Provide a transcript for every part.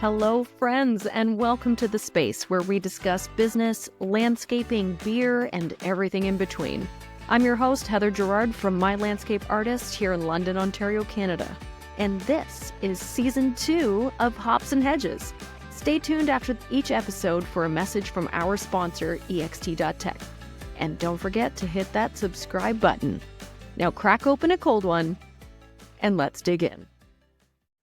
Hello, friends, and welcome to the space where we discuss business, landscaping, beer, and everything in between. I'm your host, Heather Gerard from My Landscape Artist here in London, Ontario, Canada. And this is Season 2 of Hops and Hedges. Stay tuned after each episode for a message from our sponsor, ext.tech. And don't forget to hit that subscribe button. Now crack open a cold one, and let's dig in.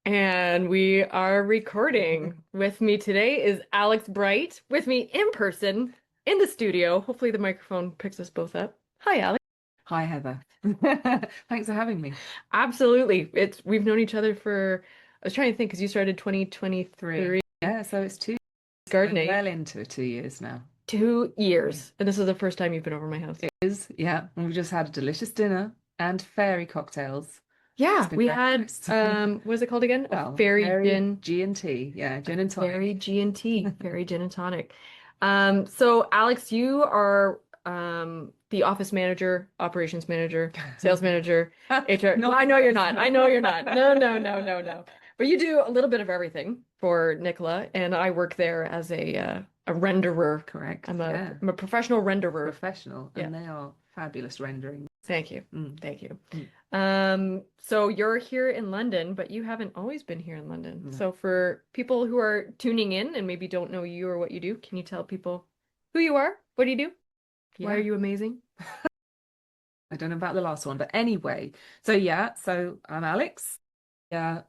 And we are recording. With me today is Alex Bright, with me in person in the studio. Hopefully the microphone picks us both up. Hi, Alex. Hi, Heather. Thanks for having me. Absolutely. We've known each other for, I was trying to think because you started 2023. Yeah, so it's gardening. Well into 2 years now. 2 years. And this is the first time you've been over my house. It is, yeah. And we've just had a delicious dinner and fairy cocktails. Yeah, we had, what was it called again? Well, fairy gin. G&T. Yeah, gin and tonic. Fairy G&T, fairy gin and tonic. So Alex, you are the office manager, operations manager, sales manager, HR. No, I know you're not. I know you're not. No. But you do a little bit of everything for Nicola, and I work there as a renderer. Correct. I'm a professional renderer. Professional, and they are fabulous rendering. Thank you. Thank you. So you're here in London, but you haven't always been here in London. No. So for people who are tuning in and maybe don't know you or what you do, can you tell people who you are? What do you do? Why are you amazing? I don't know about the last one, but anyway. So I'm Alex.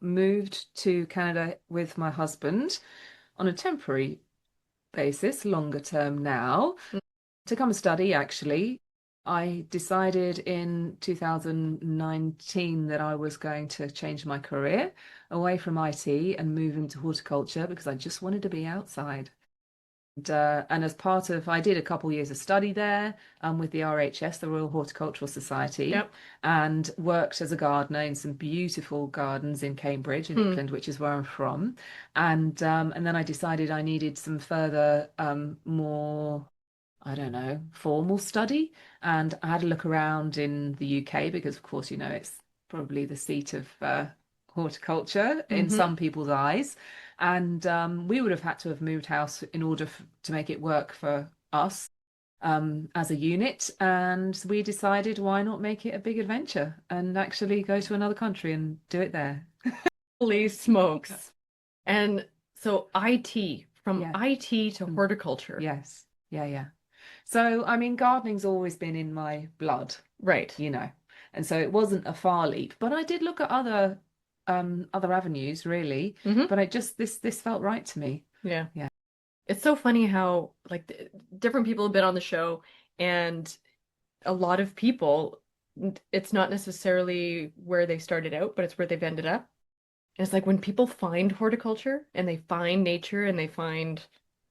Moved to Canada with my husband on a temporary basis, longer term now, to come and study, actually. I decided in 2019 that I was going to change my career away from IT and move into horticulture because I just wanted to be outside. And as part of, I did a couple years of study there with the RHS, the Royal Horticultural Society, and worked as a gardener in some beautiful gardens in Cambridge, in England, which is where I'm from. And then I decided I needed some further, more, I don't know, formal study. And I had a look around in the UK because, of course, it's probably the seat of horticulture in some people's eyes. And we would have had to have moved house in order to make it work for us as a unit. And we decided, why not make it a big adventure and actually go to another country and do it there. Holy smokes. And so IT, from IT to horticulture. Yes. Yeah. So, I mean, gardening's always been in my blood. Right. And so it wasn't a far leap. But I did look at other avenues, really. But this felt right to me. Yeah. It's so funny how different people have been on the show, and a lot of people, it's not necessarily where they started out, but it's where they've ended up. And it's like when people find horticulture and they find nature and they find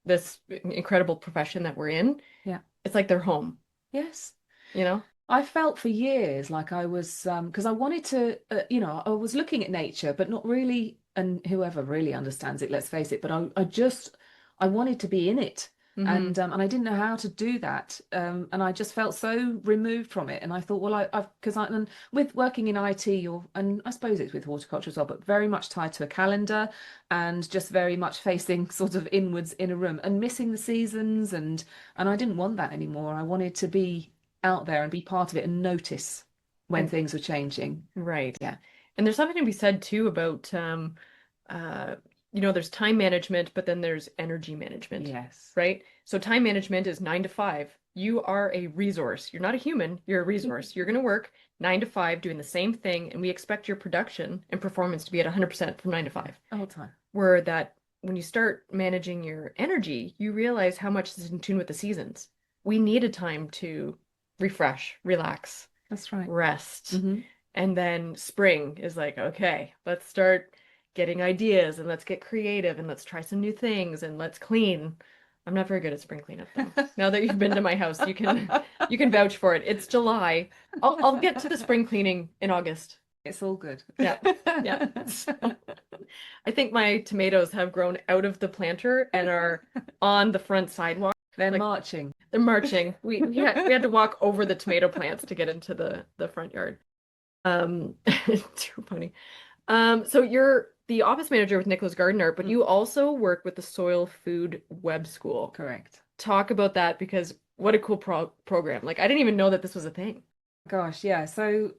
this incredible profession that we're in, it's like they're home. Yes. I felt for years like I was, because I wanted to, I was looking at nature, but not really, and whoever really understands it, let's face it, but I wanted to be in it. And I didn't know how to do that. And I just felt so removed from it. And I thought, well, and with working in IT, and I suppose it's with horticulture as well, but very much tied to a calendar and just very much facing sort of inwards in a room and missing the seasons. And I didn't want that anymore. I wanted to be out there and be part of it and notice when things were changing. Right. Yeah. And there's something to be said too about, there's time management, but then there's energy management. Yes. Right. So time management is 9 to 5. You are a resource. You're not a human. You're a resource. You're going to work 9 to 5 doing the same thing. And we expect your production and performance to be at 100% from 9 to 5. The whole time. Where that when you start managing your energy, you realize how much is in tune with the seasons. We need a time to refresh, relax. That's right. Rest. And then spring is like, okay, let's start getting ideas and let's get creative and let's try some new things and let's clean. I'm not very good at spring cleanup though. Now that you've been to my house, you can vouch for it. It's July. I'll get to the spring cleaning in August. It's all good. Yeah. So, I think my tomatoes have grown out of the planter and are on the front sidewalk. They're marching. They're marching. We had to walk over the tomato plants to get into the front yard. Too funny. So you're the office manager with Nicholas Gardner, but you also work with the Soil Food Web School. Correct. Talk about that because what a cool program. Like I didn't even know that this was a thing. Gosh, yeah. So,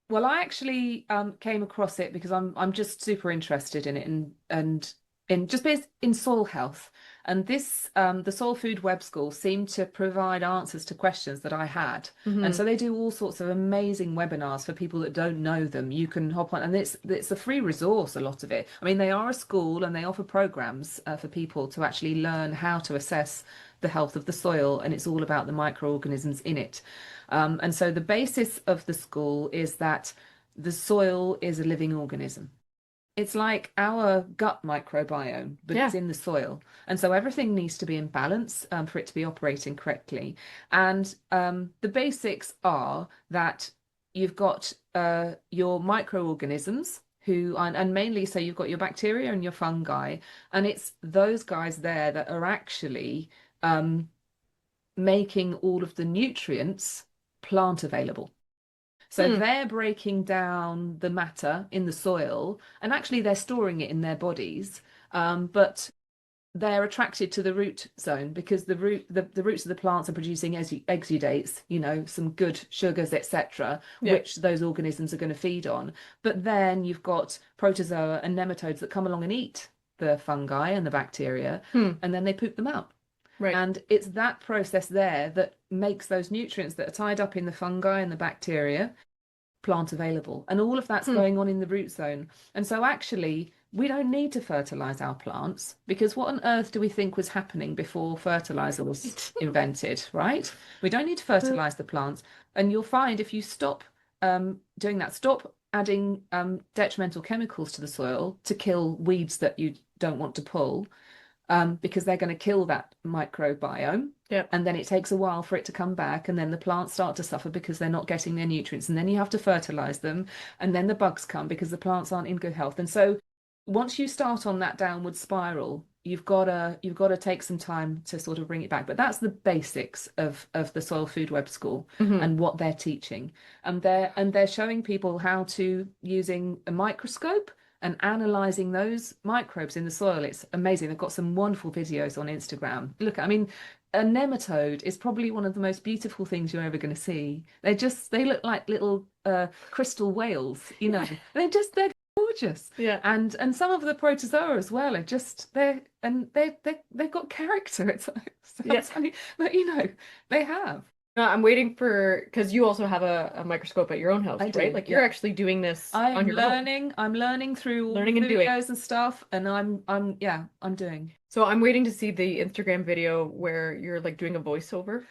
well, I actually came across it because I'm just super interested in it and in just based in soil health. And this the Soil Food Web School seemed to provide answers to questions that I had. And Hmm. so they do all sorts of amazing webinars for people that don't know them. You can hop on, and it's a free resource, a lot of it. I mean, they are a school and they offer programs for people to actually learn how to assess the health of the soil, and it's all about the microorganisms in it. And so the basis of the school is that the soil is a living organism. It's like our gut microbiome, but it's Yeah. in the soil. And so everything needs to be in balance for it to be operating correctly. And the basics are that you've got your microorganisms who, and mainly, so you've got your bacteria and your fungi, and it's those guys there that are actually um, making all of the nutrients plant available. So Hmm. they're breaking down the matter in the soil and actually they're storing it in their bodies. But they're attracted to the root zone because the roots of the plants are producing exudates, some good sugars, etc., Yeah. which those organisms are going to feed on. But then you've got protozoa and nematodes that come along and eat the fungi and the bacteria, Hmm. and then they poop them out. Right. And it's that process there that makes those nutrients that are tied up in the fungi and the bacteria plant available. And all of that's Hmm. going on in the root zone. And so actually, we don't need to fertilize our plants because what on earth do we think was happening before fertilizer was invented, right? We don't need to fertilize the plants. And you'll find if you stop doing that, stop adding detrimental chemicals to the soil to kill weeds that you don't want to pull, because they're going to kill that microbiome. Yeah. And then it takes a while for it to come back, and then the plants start to suffer because they're not getting their nutrients, and then you have to fertilize them, and then the bugs come because the plants aren't in good health. And so once you start on that downward spiral, you've got to take some time to sort of bring it back. But that's the basics of the Soil Food Web School Hmm. and what they're teaching. And they're showing people how to, using a microscope and analyzing those microbes in the soil. It's amazing. They've got some wonderful videos on Instagram. Look, I mean, a nematode is probably one of the most beautiful things you're ever going to see. They look like little crystal whales, they're gorgeous. Yeah. And some of the protozoa as well are just they've got character. It's like, Yeah. sounds funny, but they have. No, I'm waiting for because you also have a microscope at your own house, I right? do, Like you're yeah. actually doing this on your own, I'm learning through all learning the and doing. videos and stuff, and I'm doing. So I'm waiting to see the Instagram video where you're like doing a voiceover.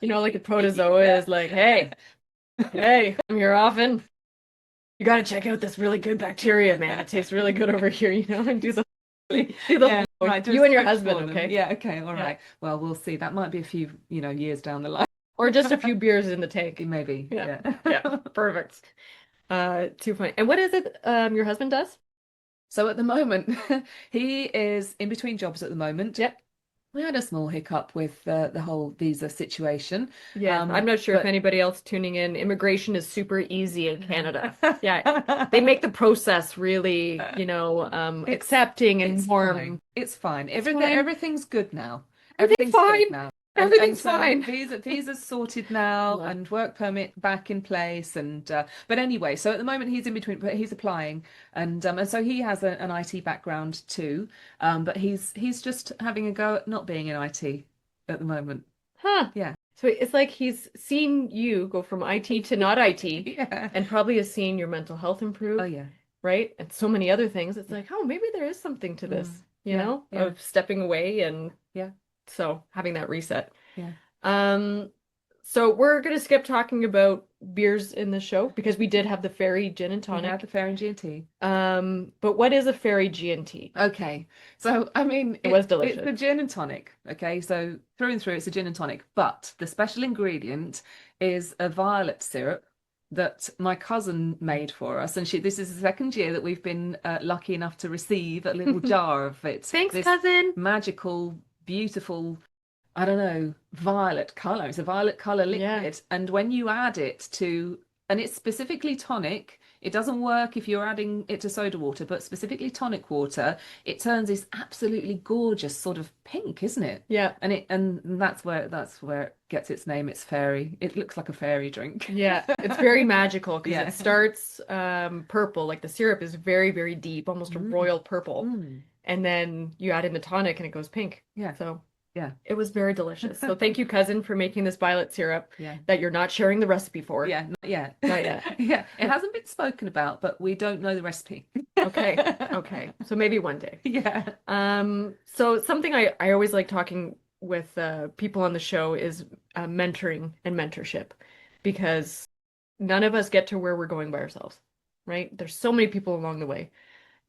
Like the protozoa Yeah. is like, hey, hey, I'm here often. You got to check out this really good bacteria, man. It tastes really good over here, and do the Yeah, right, do a you and your script husband, for them. okay? Yeah, okay, all Yeah. right. Well, we'll see. That might be a few, years down the line. Or just a few beers in the tank. Maybe. Yeah. Yeah. Yeah. Perfect. Too funny. And what is it your husband does? So at the moment, he is in between jobs at the moment. Yep. We had a small hiccup with the whole visa situation. Yeah, I'm not sure if But anybody else tuning in. Immigration is super easy in Canada. Yeah, they make the process really, accepting and it's warm. fine. It's fine. It's fine. Everything's good now. Everything's fine. Good now. Everything's So fine. visa's sorted now, Yeah. and work permit back in place, and but anyway, so at the moment he's in between, but he's applying, and so he has an IT background too, but he's just having a go at not being in IT at the moment. Huh. Yeah. So it's like he's seen you go from IT to not IT Yeah. and probably has seen your mental health Oh improve, yeah. right? And so many other things. It's like, oh, maybe there is something to this, Yeah. Yeah. of stepping away and Yeah. so having that reset. Yeah. So we're gonna skip talking about beers in the show because we did have the fairy gin and We had tonic. the fair and G&T. But what is a fairy G&T? Okay, so I mean, It was it's delicious. a gin and tonic. Okay, so through and through, it's a gin and tonic. But the special ingredient is a violet syrup that my cousin made for us, and this is the second year that we've been lucky enough to receive a little jar of it. Thanks, This cousin. magical, beautiful, I don't know, violet color. It's a violet color Yeah. liquid, and when you add it to, and it's specifically tonic It doesn't work if you're adding it to soda water, but specifically tonic water, it turns this absolutely gorgeous sort of pink, isn't it? Yeah. And that's where it gets its name. It's fairy. It looks like a fairy drink. Yeah, it's very magical because Yeah. it starts purple, like the syrup is very, very deep, almost a royal purple. Mm. And then you add in the tonic and it goes pink. Yeah. So Yeah. it was very delicious. So thank you, cousin, for making this violet syrup Yeah. that you're not sharing the recipe for. Yeah, not yet. Not yet. Yeah, it hasn't been spoken about, but we don't know the recipe. Okay. Okay. So maybe one day. Yeah. So something I always like talking with people on the show is mentoring and mentorship, because none of us get to where we're going by ourselves, right? There's so many people along the way.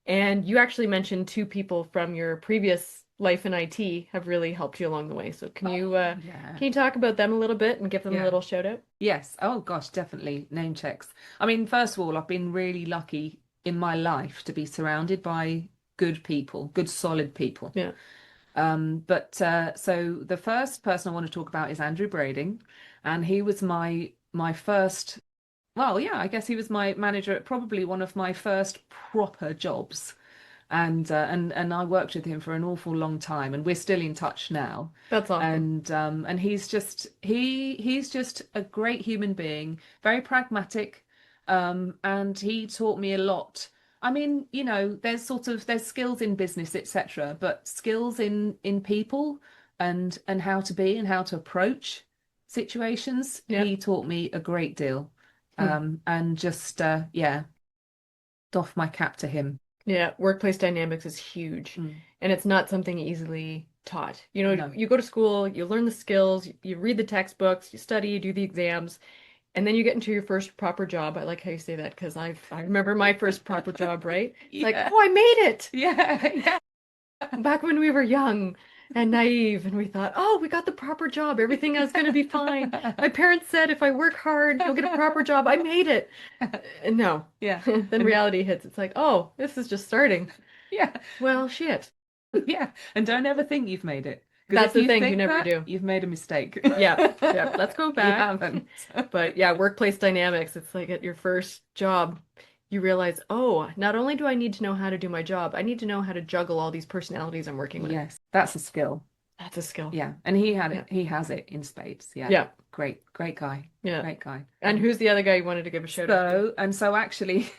And you actually mentioned two people from your previous life in IT have really helped you along the way. So can you talk about them a little bit and give them a little shout out? Yes. Oh gosh, definitely name checks. I mean, first of all, I've been really lucky in my life to be surrounded by good people, good solid people. Yeah. So the first person I want to talk about is Andrew Brading, and he was my first. Well, yeah, I guess he was my manager at probably one of my first proper jobs. And I worked with him for an awful long time, and we're still in touch now. That's awesome. And he's just a great human being, very pragmatic, and he taught me a lot. I mean, there's skills in business, etc., but skills in people and how to be and how to approach situations. Yeah. He taught me a great deal. And just doff my cap to him. Yeah, workplace dynamics is huge, and it's not something easily taught. No. You go to school, you learn the skills, you read the textbooks, you study, you do the exams, and then you get into your first proper job. I like how you say that because I remember my first proper job, right? It's like, oh, I made it. Yeah. Back when we were young and naive, and we thought, oh, we got the proper job. Everything is going to be fine. My parents said, if I work hard, you'll get a proper job. I made it. And no. Yeah. Then reality hits. It's like, oh, this is just starting. Yeah. Well, shit. Yeah. And don't ever think you've made it. That's the thing, you never do. You've made a mistake. Yeah. Let's go back. You haven't. But yeah, workplace dynamics. It's like at your first job, you realize, oh, not only do I need to know how to do my job, I need to know how to juggle all these personalities I'm working with. Yes, that's a skill. That's a skill. Yeah. And he had it. He has it in spades. Yeah. Yeah. Great guy. Yeah. Great guy. And who's the other guy you wanted to give a shout out to? So actually,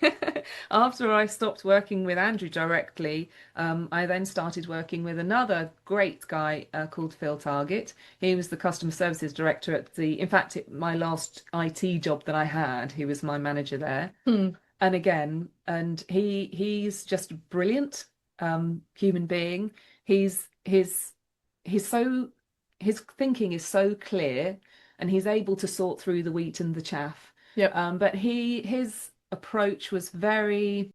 after I stopped working with Andrew directly, I then started working with another great guy called Phil Target. He was the customer services director at my last IT job that I had. He was my manager there. And he's just a brilliant human being. His thinking is so clear, and he's able to sort through the wheat and the chaff. Yep. But his approach was he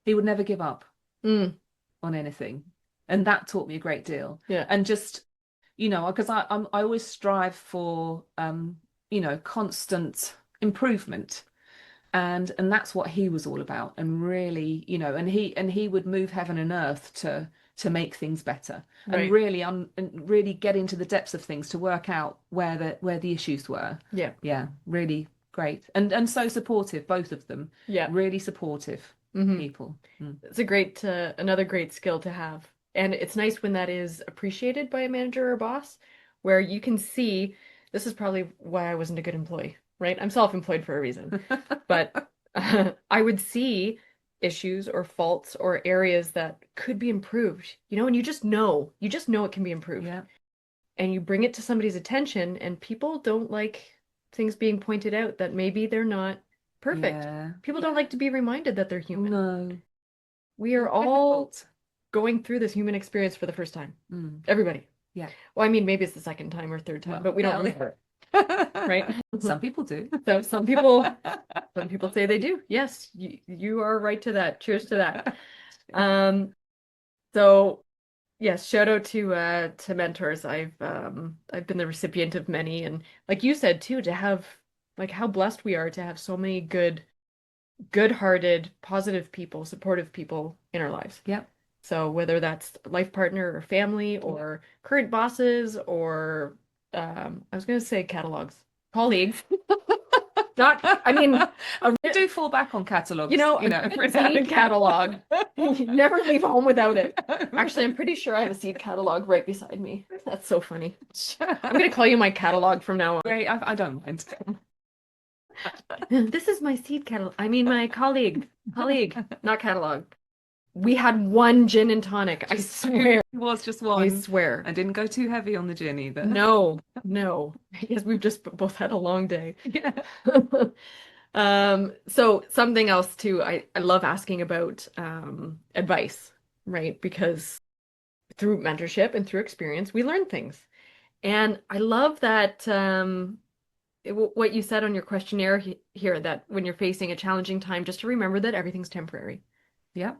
would never give up on anything, and that taught me a great deal. Yeah. And just because I always strive for constant improvement. And that's what he was all about, and really, and he would move heaven and earth to make things better, and really get into the depths of things to work out where the issues were. Yeah, really great, and so supportive, both of them. Yeah, really supportive people. It's a great another great skill to have, and it's nice when that is appreciated by a manager or boss, where you can see this is probably why I wasn't a good employee. Right? I'm self-employed for a reason, but I would see issues or faults or areas that could be improved, and you just know it can be improved. Yeah. And you bring it to somebody's attention, and people don't like things being pointed out that maybe they're not perfect. Yeah. People don't like to be reminded that they're human. No. We are all going through this human experience for the first time. Everybody. Yeah. Well, I mean, maybe it's the second time or third time, but we don't remember. Right? Some people do. So some people say they do. Yes, you are right to that. Cheers to that. So yes, shout out to mentors. I've been the recipient of many, and like you said too, to have like how blessed we are to have so many good-hearted, positive people, supportive people in our lives. Yep. So whether that's life partner or family or current bosses or I was going to say colleagues, Not, I mean, I do fall back on catalogs, you know, you know, a seed catalog. You never leave home without it. Actually, I'm pretty sure I have a seed catalog right beside me. That's so funny. I'm gonna call you my catalog from now on. Great, I don't mind. This is my seed catalog. I mean, my colleague, not catalog. We had one gin and tonic. I swear. It was just I one. swear. I didn't go too heavy on the gin either. No, no. I guess we've just both had a long day. Yeah. So something else too, I love asking about advice, right? Because through mentorship and through experience, we learn things. And I love that what you said on your questionnaire here, that when you're facing a challenging time, just to remember that everything's temporary. Yeah.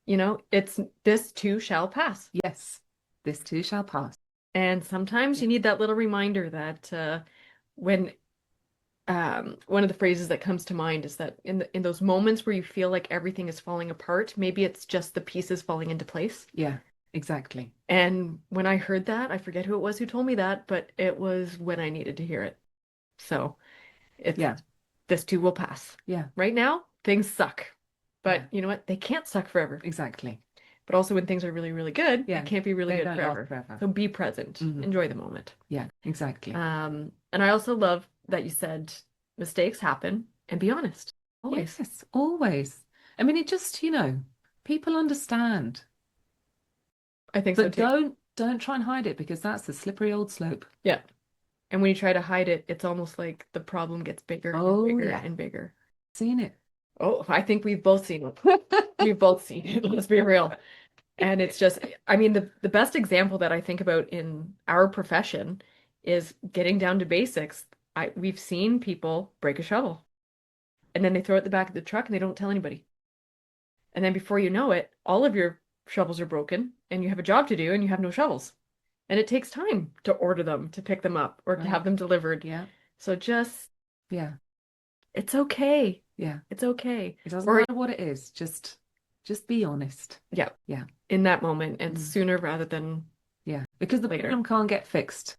You know, it's this too shall pass. Yes. This too shall pass. And sometimes you need that little reminder that when one of the phrases that comes to mind is that in those moments where you feel like everything is falling apart, maybe it's just the pieces falling into place. Yeah, exactly. And when I heard that, I forget who it was who told me that, but it was when I needed to hear it. So it's this too will pass. Yeah. Right now, things suck. But Yeah. you know what? They can't suck forever. Exactly. But also when things are really, really good, Yeah. it can't be really They good don't forever. last forever. So be present. Mhm. Enjoy the moment. Yeah, exactly. And I also love that you said mistakes happen and be honest. Always. Yes, always. I mean, it just, you know, people understand. I think so But too. don't try and hide it, because that's a slippery old slope. Yeah. And when you try to hide it, it's almost like the problem gets bigger Oh, and bigger yeah. and bigger. Seen it. Oh, I think we've both seen it. We've both seen it. Let's be real. And it's just, I mean, the best example that I think about in our profession is getting down to basics. We've seen people break a shovel and then they throw it at the back of the truck and they don't tell anybody. And then before you know it, all of your shovels are broken and you have a job to do and you have no shovels. And it takes time to order them, to pick them up, or to Right. have them delivered. Yeah. So just, Yeah. it's okay. Yeah. It's okay. It doesn't Or matter what it is. Just be honest. yeah, Yeah. in that moment and Mm. sooner rather than Yeah. Because the later. problem can't get fixed.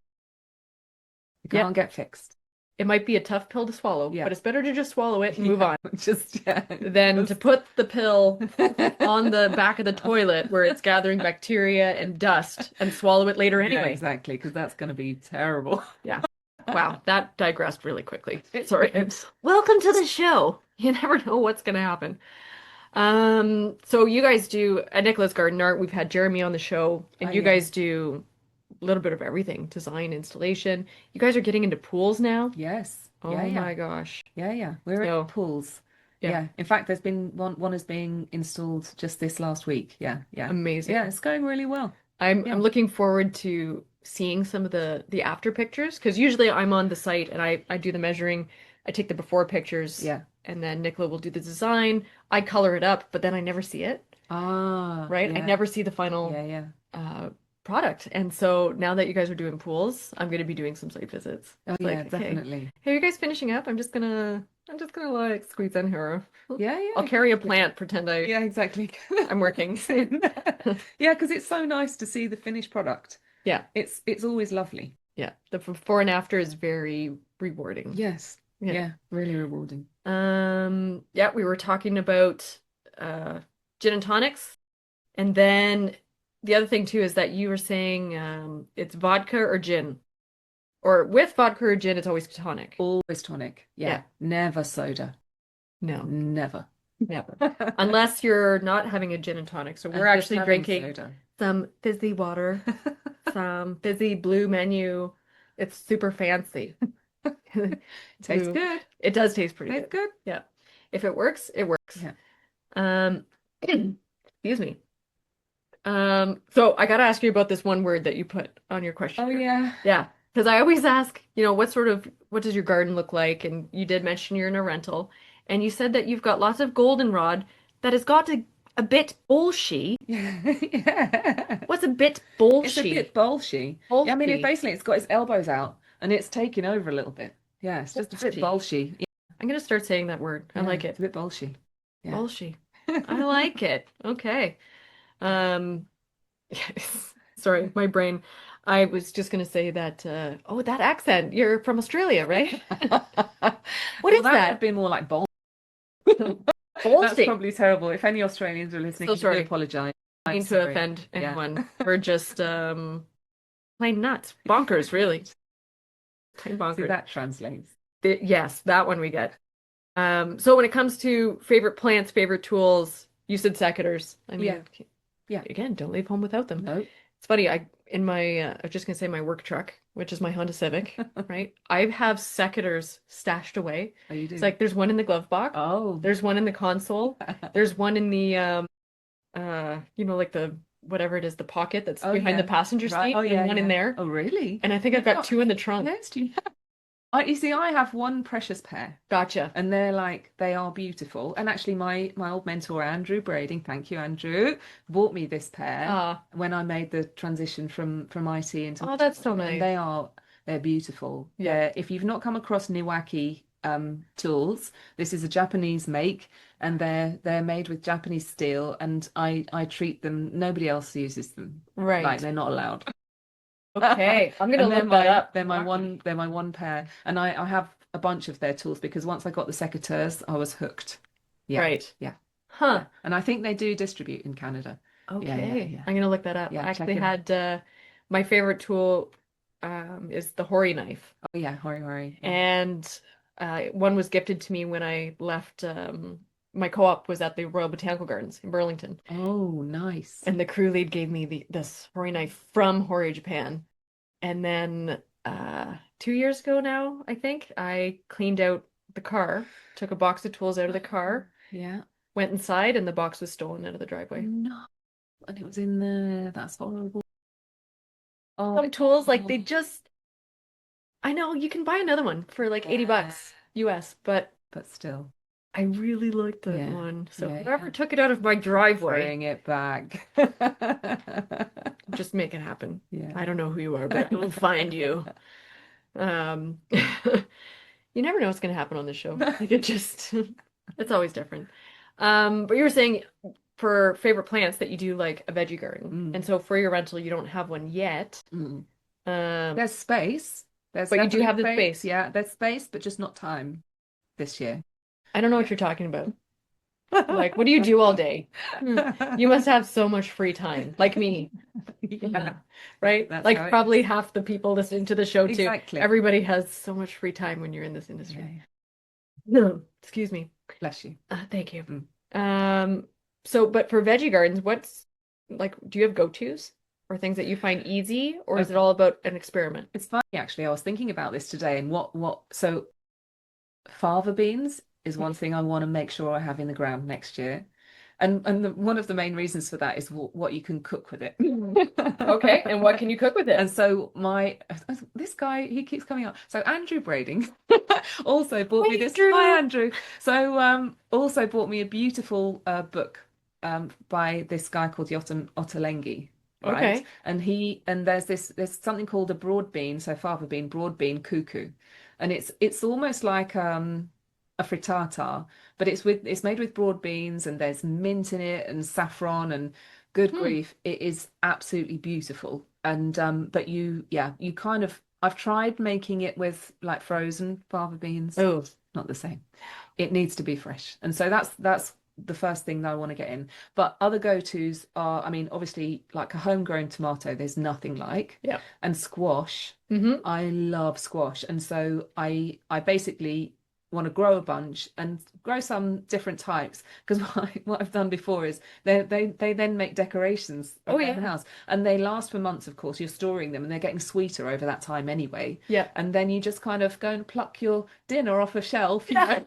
It Yeah. can't get fixed. It might be a tough pill to swallow, Yeah. but it's better to just swallow it and move on Just than to put the pill on the back of the toilet where it's gathering bacteria and dust and swallow it later Yeah, anyway. exactly, because that's going to be terrible. Yeah. Wow, that digressed really quickly. Sorry. Welcome to the show. You never know what's going to happen. So you guys do at Nicola's Garden Art, we've had Jeremy on the show, and Oh, you yeah. guys do a little bit of everything, design, installation. You guys are getting into pools now? Yes. Oh Yeah, yeah. my gosh. Yeah, yeah. We're So- at pools. Yeah. Yeah. In fact, there's been one is being installed just this last week. Yeah, yeah. Amazing. Yeah, it's going really well. I'm Yeah. looking forward to seeing some of the after pictures because usually I'm on the site and I do the measuring. I take the before pictures. Yeah. And then Nicola will do the design. I color it up, but then I never see it, Ah, right? I yeah. never see the final Yeah, yeah. product. And so now that you guys are doing pools, I'm going to be doing some site visits. Oh, It's yeah, like, okay, definitely. hey, you guys finishing up? I'm just gonna like squeeze in here. Yeah, yeah. I'll carry a plant, pretend Yeah, exactly. I'm working. Yeah, because it's so nice to see the finished product. Yeah. It's always lovely. Yeah. The before and after is very rewarding. Yes. Yeah. Yeah, really rewarding. Yeah, we were talking about gin and tonics. And then the other thing too is that you were saying it's vodka or gin. Or with vodka or gin, it's always tonic. Always tonic. Yeah. Yeah. Never soda. No, Never. never. Unless you're not having a gin and tonic. So we're Just actually having drinking soda. some fizzy water, some fizzy blue menu. It's super fancy. Tastes Blue. good. It does taste pretty Tastes good. good. Yeah. If it works, it works. Yeah. Excuse me. So I gotta ask you about this one word that you put on your question. Oh yeah. Yeah. Because I always ask, what does your garden look like? And you did mention you're in a rental. And you said that you've got lots of goldenrod that has got a bit bolshy. Yeah. What's a bit bolshy? It's a bit bolshy. Yeah, I mean, Bolshy. basically it's got its elbows out and it's taking over a little bit. Yeah, it's just a bit Bolshy. bolshy. Yeah, I'm gonna start saying that word. I like it's it. a bit bolshy. Yeah. Bolshy. I like it. Okay. Yes. Sorry, my brain. I was just going to say that, oh, that accent. You're from Australia, right? What is That would that? be more like bold. That's Ballsy. probably terrible. If any Australians are listening, So I do sorry. apologize. I I'm mean to sorry. offend Yeah. anyone. We're just plain nuts. Bonkers, really. Plain See, bonkers. that translates. Yes, that one we get. So when it comes to favorite plants, favorite tools, you said secateurs. I mean, Yeah. again, don't leave home without them. No. It's funny, I was just gonna say my work truck, which is my Honda Civic, right? I have secateurs stashed away. Oh, you do? It's like there's one in the glove box, Oh. there's one in the console, there's one in the like the whatever it is, the pocket that's Oh, behind yeah. the passenger Right. seat, Oh, yeah, and one in yeah. there. Oh, really? And I think I've got got- two in the trunk. Yes, do you have? You see, I have one precious pair, Gotcha. and they are beautiful. And actually, my old mentor Andrew Brading, thank you, Andrew, bought me this pair when I made the transition from IT into. Oh, that's so And nice. they're beautiful. Yeah. If you've not come across Niwaki tools, this is a Japanese make, and they're made with Japanese steel, and I treat them. Nobody else uses them. Right. Like they're not allowed. Okay. I'm gonna And look that up. they're my one pair, and I have a bunch of their tools because once I got the secateurs, I was hooked. Yeah, Right. yeah, Huh. and I think they do distribute in Canada. Okay. yeah. I'm gonna look that up. Yeah, I check actually it out. had my favorite tool is the Hori knife. Oh yeah, hori. Yeah. And one was gifted to me when I left my co-op was at the Royal Botanical Gardens in Burlington. Oh, nice. And the crew lead gave me this Hori knife from Hori, Japan. And then 2 years ago now, I think, I cleaned out the car, took a box of tools out of the car, Yeah. went inside, and the box was stolen out of the driveway. No, and it was in there. That's horrible. Oh, Some tools, like they just, I know you can buy another one for like $80 US, but still, I really liked that Yeah. one. So Yeah, whoever yeah. took it out of my driveway, bring it back. just make it happen. Yeah. I don't know who you are, but I will find you. You never know what's going to happen on this show. Like it just, it's always different. But you were saying for favorite plants that you do like a veggie garden. And so for your rental, you don't have one yet. There's space. There's But you do definitely have the space. Yeah, there's space, but just not time this year. I don't know what you're talking about. Like, what do you do all day? You must have so much free time, like me. Yeah. Right? That's Like how it- probably half the people listening to the show too. Exactly. Everybody has so much free time when you're in this industry. Yeah. No, excuse me. Bless you. Thank you. So, but for veggie gardens, what's like, do you have go-tos or things that you find easy, or is it all about an experiment? It's funny actually. I was thinking about this today, and so fava beans is one thing I want to make sure I have in the ground next year. And one of the main reasons for that is what you can cook with it. Okay, and what can you cook with it? And so this guy, he keeps coming up. So Andrew Brading also bought me this. Andrew. Hi, Andrew. So also bought me a beautiful book by this guy called Yotam Ottolenghi. Right. Okay. And there's something called a broad bean, so fava bean, broad bean cuckoo. And it's almost like a frittata, but it's made with broad beans, and there's mint in it and saffron, and good grief, it is absolutely beautiful. And but you kind of, I've tried making it with like frozen fava beans. Oh, Not the same. It needs to be fresh. And so that's the first thing that I want to get in. But other go-tos are, I mean, obviously like a homegrown tomato, there's nothing like. yeah. And squash. Mm-hmm. I love squash. And so I basically want to grow a bunch and grow some different types, because what I've done before is they then make decorations around the house, and they last for months. Of course, you're storing them and they're getting sweeter over that time anyway. Yeah. And then you just kind of go and pluck your dinner off a shelf. Yeah.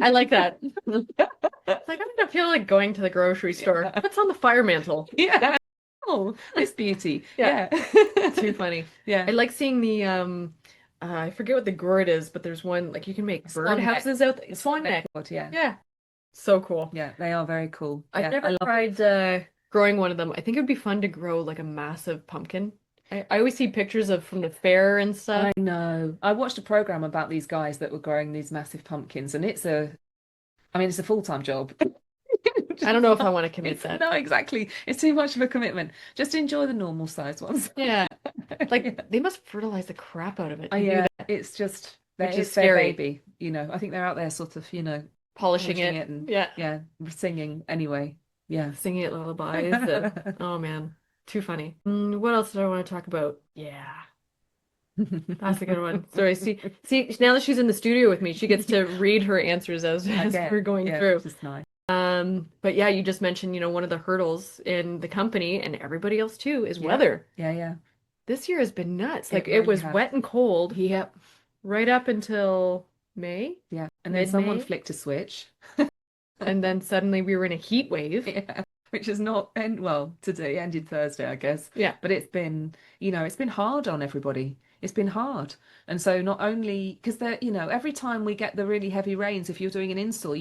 I like that. It's like, I don't feel like going to the grocery store. What's on the fire mantle? Yeah. Oh, this beauty. Yeah. Yeah. Too funny. Yeah. I like seeing the I forget what the gourd is, but there's one like you can make bird Swan neck. houses out there. Swan neck. Yeah. Yeah. So cool. Yeah, they are very cool. I've Yeah, never tried growing one of them. I think it would be fun to grow like a massive pumpkin. I always see pictures of from the fair and stuff. I know. I watched a program about these guys that were growing these massive pumpkins, and it's a full-time job. I don't know if I want to commit that. No, exactly. It's too much of a commitment. Just enjoy the normal size ones. Yeah. Like they must fertilize the crap out of it to do Yeah, that, it's just which is it's their scary. baby, I think they're out there sort of, Polishing polishing it. it and Yeah. singing anyway. Yeah. Singing it lullabies. Oh man, too funny. What else did I want to talk about? Yeah, that's a good one. Sorry, see, now that she's in the studio with me, she gets to read her answers as we're going through. Which is nice. But yeah, you just mentioned, one of the hurdles in the company and everybody else too is Yeah. weather. Yeah. This year has been nuts. It Like it really was has. wet and cold Yep. right up until May, Yeah. And then someone Mid-May. flicked a switch. and then suddenly we were in a heat wave. Yeah. Which is not today ended Thursday, I guess. Yeah. But it's been, it's been hard on everybody. It's been hard. And so not only because every time we get the really heavy rains, if you're doing an install,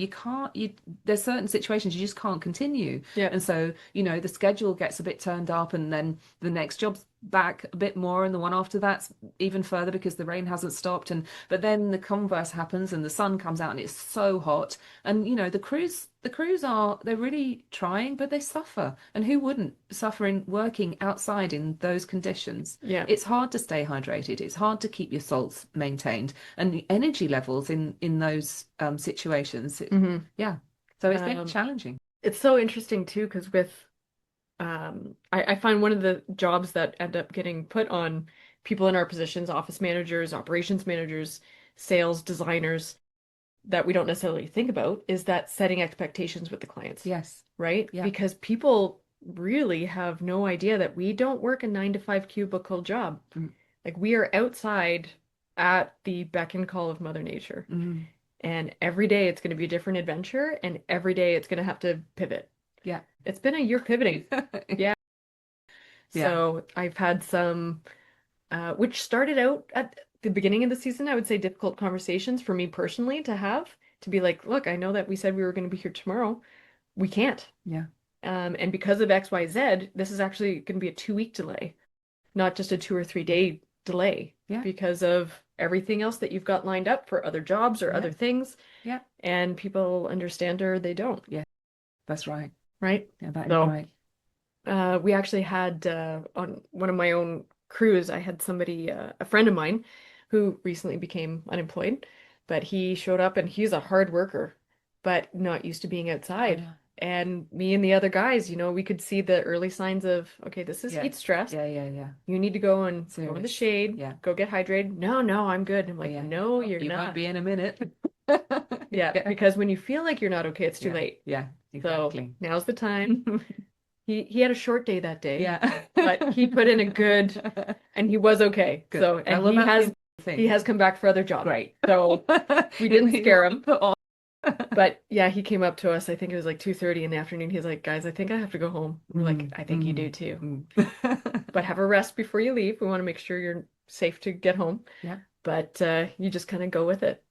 there's certain situations you just can't continue. Yeah. And so, the schedule gets a bit turned up and then the next job's back a bit more and the one after that's even further because the rain hasn't stopped. But then the converse happens and the sun comes out and it's so hot. And, the crews they're really trying, but they suffer. And who wouldn't suffer in working outside in those conditions? Yeah. It's hard to stay hydrated. It's hard to keep your salts maintained and the energy levels in those situations. Yeah. So it's been challenging. It's so interesting too, because with I find one of the jobs that end up getting put on people in our positions, office managers, operations managers, sales designers, that we don't necessarily think about is that setting expectations with the clients. Yes. Right? Yeah. Because people really have no idea that we don't work a 9 to 5 cubicle job. Like we are outside at the beck and call of Mother Nature. And every day it's going to be a different adventure and every day it's going to have to pivot. Yeah. It's been a year pivoting. Yeah. So I've had some, which started out at the beginning of the season, I would say difficult conversations for me personally to be like, look, I know that we said we were going to be here tomorrow. We can't. Yeah. And because of XYZ, this is actually going to be a 2 week delay, not just a 2 or 3 day delay. Yeah. Because of everything else that you've got lined up for other jobs or other things. Yeah. And people understand or they don't. Yeah. That's right. Right? Yeah, that is right. We actually had on one of my own crews, I had somebody, a friend of mine, who recently became unemployed, but he showed up and he's a hard worker, but not used to being outside. And me and the other guys, we could see the early signs of, okay, this is heat stress. Yeah. You need to go and go in the shade. Yeah. Go get hydrated. No, I'm good. I'm like, no, you're you not. won't be in a minute. Yeah, because when you feel like you're not okay, it's too late. Yeah, exactly. So now's the time. He had a short day that day. Yeah. But he put in a good, and he was okay. Good. So, and he has come back for other jobs. Great. So we didn't scare him. But yeah, he came up to us, I think it was like 2:30 in the afternoon. He's like, guys, I think I have to go home. We're like, I think you do too. But have a rest before you leave. We want to make sure you're safe to get home. Yeah. But you just kind of go with it.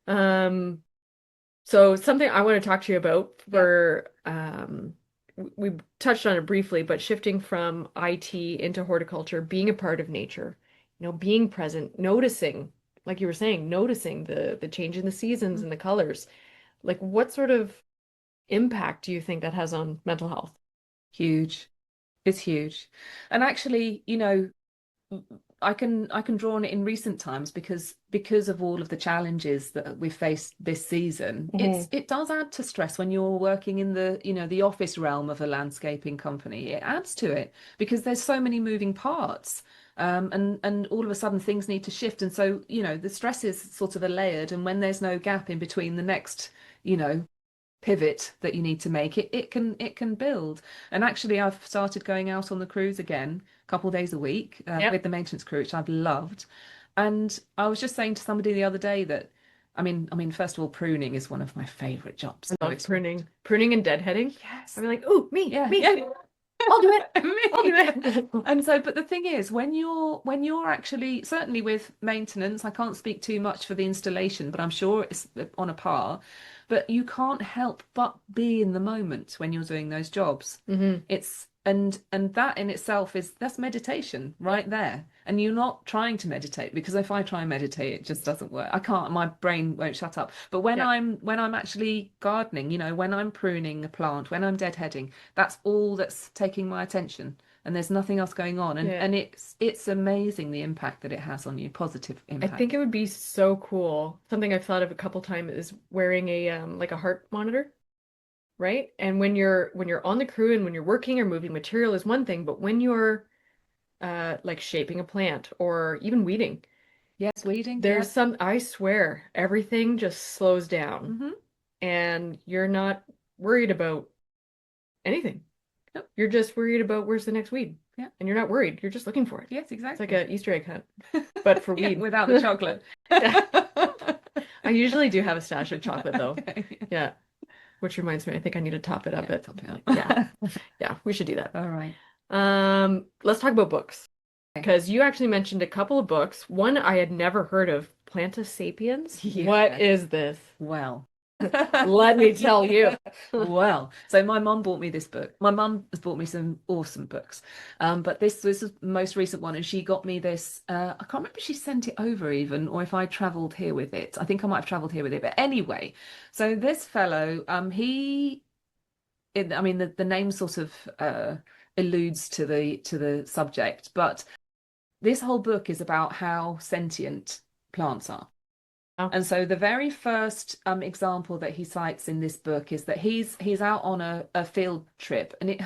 So something I want to talk to you about we touched on it briefly, but shifting from IT into horticulture, being a part of nature, being present, noticing, like you were saying, noticing the change in the seasons and the colors. Like what sort of impact do you think that has on mental health? Huge. It's huge. And actually, I can draw on it in recent times because of all of the challenges that we've faced this season. It does add to stress when you're working in the office realm of a landscaping company. It adds to it because there's so many moving parts. And all of a sudden things need to shift. And so, the stresses sort of are layered. And when there's no gap in between the next, pivot that you need to make, it can build. And actually I've started going out on the cruise again a couple of days a week with the maintenance crew, which I've loved. And I was just saying to somebody the other day that I mean first of all, pruning is one of my favorite jobs. I love pruning and deadheading. Yes. I'm like, oh, me. I'll do it. And so, but the thing is, when you're actually, certainly with maintenance, I can't speak too much for the installation, but I'm sure it's on a par. But you can't help but be in the moment when you're doing those jobs. Mm-hmm. and that in itself that's meditation right there. And you're not trying to meditate, because if I try and meditate, it just doesn't work. I can't, my brain won't shut up. But when Yeah. I'm actually gardening, when I'm pruning a plant, when I'm deadheading, that's all that's taking my attention. And there's nothing else going on. And Yeah. and it's amazing the impact that it has on you, positive I impact. think it would be so cool. Something I've thought of a couple times is wearing a like a heart monitor, right? And when you're on the crew and when you're working or moving material is one thing, but when you're like shaping a plant or even weeding, Yes, weeding, yeah. there's some, I swear, everything just slows down Hmm. and you're not worried about anything. Nope. You're just worried about where's the next weed. Yeah. And you're not worried. You're just looking for it. Yes, It's exactly. like an Easter egg hunt, but for Yeah, weed. without the chocolate. Yeah. I usually do have a stash of chocolate though. Okay. Yeah. Which reminds me, I think I need to top it up Yeah, at top it up. yeah. Yeah, we should do that. All right. Let's talk about books. Okay. Because you actually mentioned a couple of books. One I had never heard of, Planta Sapiens. Yeah. What is this? Well, Let me tell you. Well, so my mum bought me this book. My mum has bought me some awesome books. But this is the most recent one, and she got me this. I can't remember if she sent it over even, or if I traveled here with it. I think I might have traveled here with it. But anyway, so this fellow, I mean, the name sort of alludes to the subject, but this whole book is about how sentient plants are. Oh. And so the very first example that he cites in this book is that he's out on a field trip, and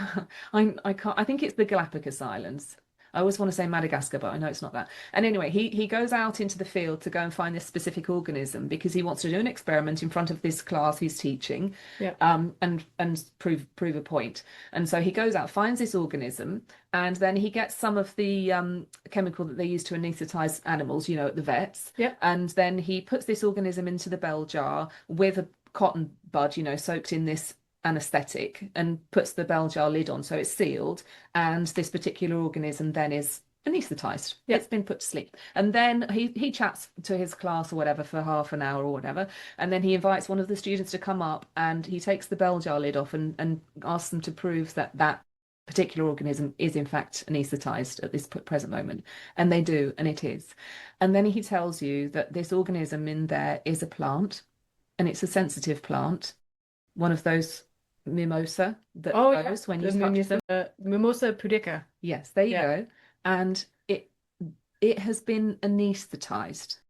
I think it's the Galapagos Islands. I always want to say Madagascar, but I know it's not that. And anyway, he goes out into the field to go and find this specific organism because he wants to do an experiment in front of this class he's teaching, Yeah. and prove a point. And so he goes out, finds this organism, and then he gets some of the chemical that they use to anesthetize animals, at the vets. Yeah. And then he puts this organism into the bell jar with a cotton bud, soaked in this anesthetic, and puts the bell jar lid on so it's sealed, and this particular organism then is anesthetized. Yeah. It's been put to sleep. And then he chats to his class or whatever for half an hour or whatever, and then he invites one of the students to come up, and he takes the bell jar lid off and asks them to prove that particular organism is in fact anesthetized at this present moment. And they do, and it is. And then he tells you that this organism in there is a plant, and it's a sensitive plant, one of those mimosa that grows when you touch them. Mimosa pudica. Yes, there you go. And it has been anesthetized.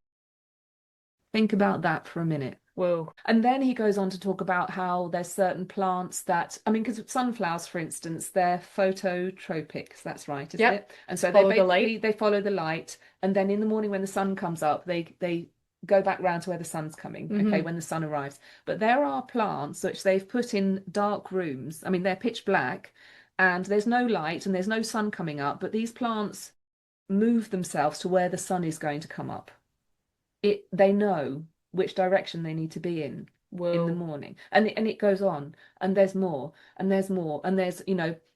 Think about that for a minute. Whoa. And then he goes on to talk about how there's certain plants that, I mean, because sunflowers, for instance, they're phototropics. That's right, isn't it? And so they follow the light. And then in the morning when the sun comes up, they go back round to where the sun's coming, okay, when the sun arrives. But there are plants which they've put in dark rooms. I mean, they're pitch black and there's no light and there's no sun coming up, but these plants move themselves to where the sun is going to come up. They know which direction they need to be in the morning. And it goes on, and there's more, and there's more, and there's,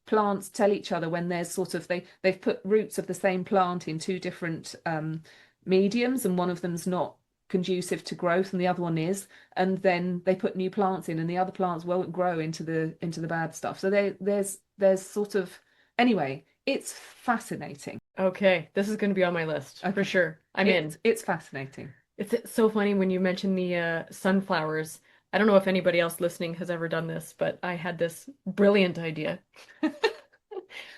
plants tell each other when there's sort of they've put roots of the same plant in two different mediums, and one of them's not conducive to growth and the other one is, and then they put new plants in and the other plants won't grow into the bad stuff. So there's sort of, anyway, it's fascinating. Okay, this is going to be on my list for sure. It's fascinating. It's so funny when you mention the sunflowers. I don't know if anybody else listening has ever done this, but I had this brilliant idea.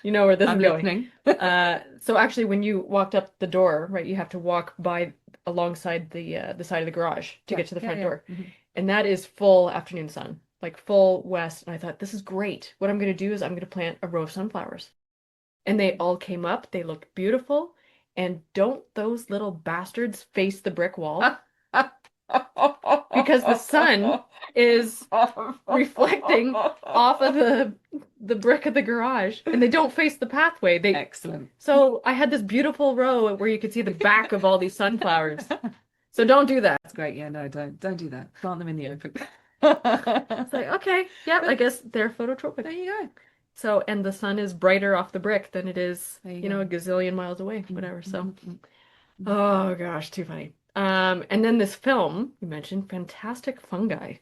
You know where this is going. So actually, when you walked up the door, right, you have to walk by alongside the side of the garage to get to the front door. Mm-hmm. And that is full afternoon sun, like full west. And I thought, this is great. What I'm going to do is I'm going to plant a row of sunflowers. And they all came up. They looked beautiful. And don't those little bastards face the brick wall? Because the sun is reflecting off of the brick of the garage, and they don't face the pathway. Excellent. So I had this beautiful row where you could see the back of all these sunflowers. So don't do that. That's great. Yeah, no, don't do that. Plant them in the open. It's like, okay, yeah, I guess they're phototropic. There you go. So, and the sun is brighter off the brick than it is, a gazillion miles away, whatever. So, oh gosh, too funny. And then this film you mentioned, Fantastic Fungi.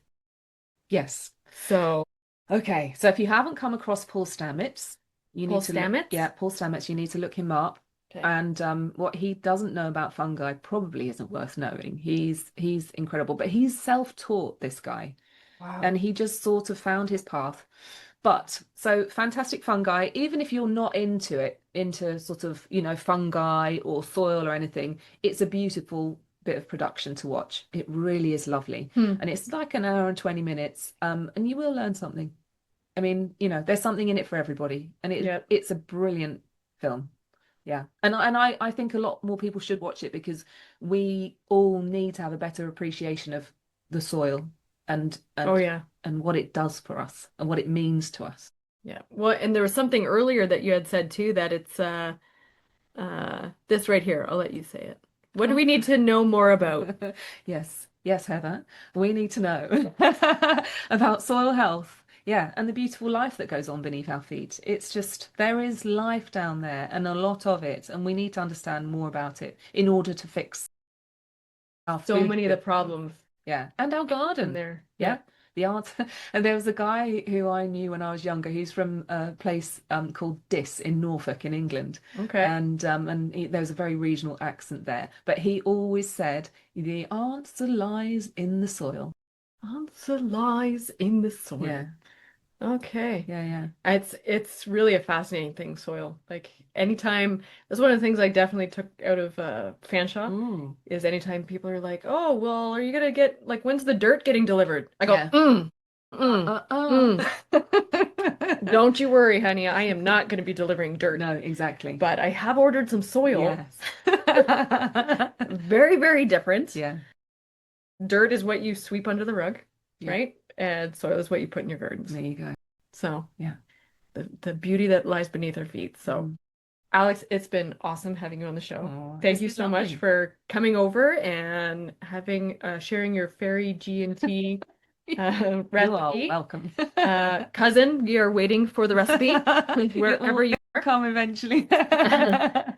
Yes. So, okay. So if you haven't come across Paul Stamets, You Paul need to look, Stamets? yeah, Paul Stamets. You need to look him up. Okay. And what he doesn't know about fungi probably isn't worth knowing. He's incredible, but he's self-taught, this guy, Wow. and he just sort of found his path. But so fantastic fungi, even if you're not into it, into sort of, fungi or soil or anything, it's a beautiful bit of production to watch. It really is lovely. And it's like an hour and 20 minutes, and you will learn something. I mean, there's something in it for everybody, and Yep. it's a brilliant film. Yeah. And I think a lot more people should watch it because we all need to have a better appreciation of the soil and Oh yeah. and what it does for us and what it means to us. Yeah. Well, and there was something earlier that you had said too, that it's this right here. I'll let you say it. What do we need to know more about? Yes. Yes, Heather. We need to know about soil health. Yeah, and the beautiful life that goes on beneath our feet. It's just, there is life down there and a lot of it, and we need to understand more about it in order to fix our So food many of the system. problems Yeah, and our in garden. there. Yeah, the art. And there was a guy who I knew when I was younger. He's from a place called Diss in Norfolk in England. Okay. And there was a very regional accent there. But he always said, the answer lies in the soil. Answer lies in the soil. Yeah, Okay. yeah. It's really a fascinating thing, soil. Like anytime, that's one of the things I definitely took out of fan shop Mm. is anytime people are like, "Oh, well, are you gonna get like when's the dirt getting delivered?" I go, Yeah. Don't you worry, honey. I am not gonna be delivering dirt, No, exactly. but I have ordered some soil. Yes. Very, very different. Yeah. Dirt is what you sweep under the rug, Yeah. right? And soil is what you put in your gardens. There you go. So Yeah. the beauty that lies beneath our feet. So Mm. Alex, it's been awesome having you on the show. Oh, Thank it's you been so much lovely. for coming over and having sharing your fairy G&T You are recipe. welcome. Cousin, we are waiting for the recipe wherever you are. Come eventually.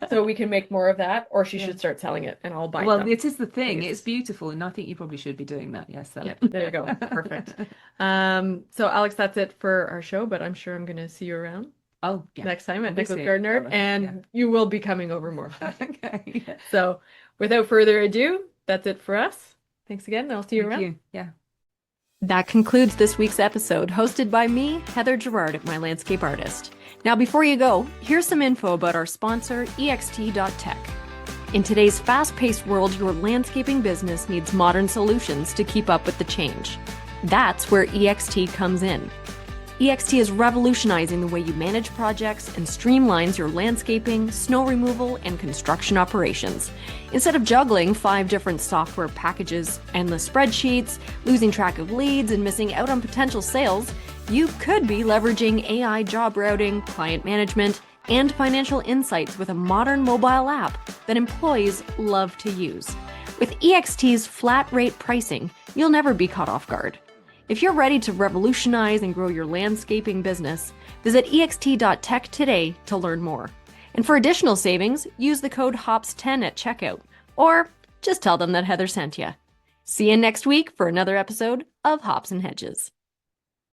So we can make more of that, or she Yeah. should start selling it and I'll buy Well, them. it is the thing. Please. It's beautiful, and I think you probably should be doing that. Yes, sell Yep, it. there you go. Perfect. So Alex, that's it for our show, but I'm sure I'm going to see you around Oh, yeah. next time at Obviously, Nicholas Gardner, yeah. and you will be coming over more. Okay. So without further ado, that's it for us. Thanks again, and I'll see you Thank around. you. Yeah. That concludes this week's episode, hosted by me, Heather Gerard at My Landscape Artist. Now, before you go, here's some info about our sponsor, ext.tech. In today's fast-paced world, your landscaping business needs modern solutions to keep up with the change. That's where EXT comes in. EXT is revolutionizing the way you manage projects and streamlines your landscaping, snow removal, and construction operations. Instead of juggling 5 different software packages, endless spreadsheets, losing track of leads, and missing out on potential sales, you could be leveraging AI job routing, client management, and financial insights with a modern mobile app that employees love to use. With EXT's flat rate pricing, you'll never be caught off guard. If you're ready to revolutionize and grow your landscaping business, visit ext.tech today to learn more. And for additional savings, use the code HOPS10 at checkout, or just tell them that Heather sent you. See you next week for another episode of Hops and Hedges.